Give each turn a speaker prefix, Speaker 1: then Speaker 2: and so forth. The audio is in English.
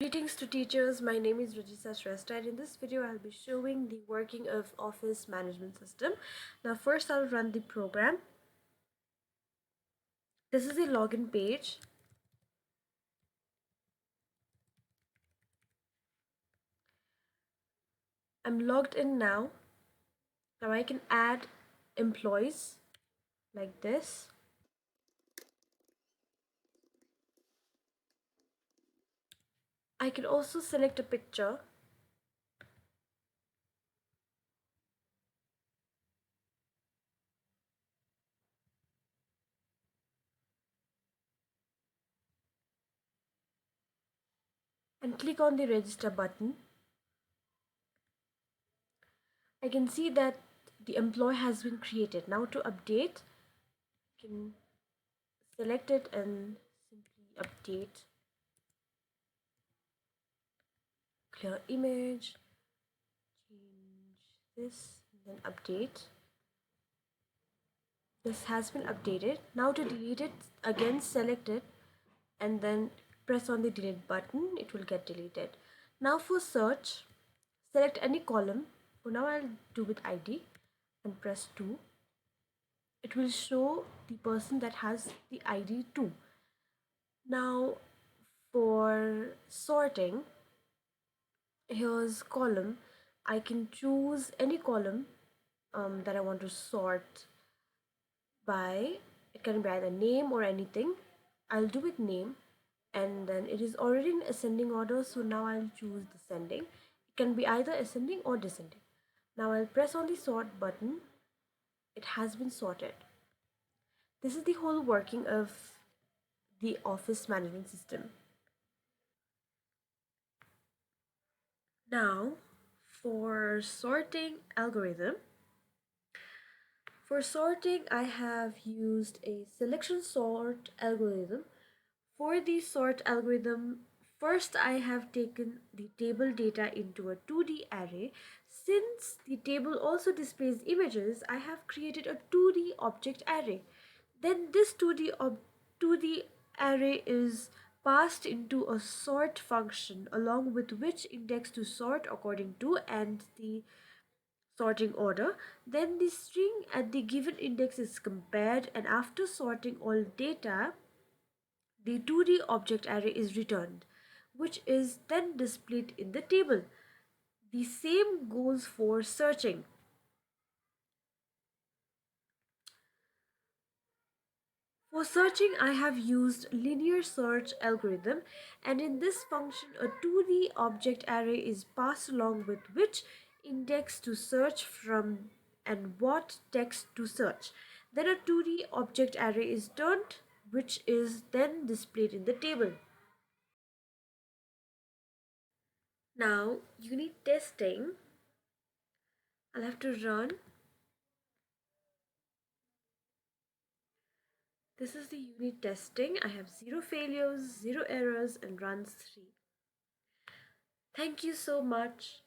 Speaker 1: Greetings to teachers, my name is Rajeesha Shrestha and in this video I'll be showing the working of Office Management System. Now first I'll run the program. This is the login page. I'm logged in now. Now I can add employees like this. I can also select a picture. And click on the register button. I can see that the employee has been created. Now to update, I can select it and simply update. Clear image, change this, and then update. This has been updated. Now to delete it, again select it and then press on the delete button. It will get deleted. Now for search, select any column. For now I'll do with ID and press 2. It will show the person that has the ID 2. Now for sorting, here's column. I can choose any column that I want to sort by. It can be either name or anything. I'll do with name, and then it is already in ascending order, so now I'll choose descending. It can be either ascending or descending. Now I'll press on the sort button. It has been sorted. This is the whole working of the office management system. Now for sorting algorithm, for sorting I have used a selection sort algorithm. For the sort algorithm, first I have taken the table data into a 2D array. Since the table also displays images, I have created a 2D object array. Then this 2D array is passed into a sort function along with which index to sort according to and the sorting order. Then the string at the given index is compared, and after sorting all data, the 2D object array is returned, which is then displayed in the table. The same goes for searching. For searching, I have used linear search algorithm, and in this function a 2D object array is passed along with which index to search from and what text to search. Then a 2D object array is turned, which is then displayed in the table. Now, unit testing, I'll have to run. This is the unit testing. I have 0 failures, 0 errors, and runs 3. Thank you so much.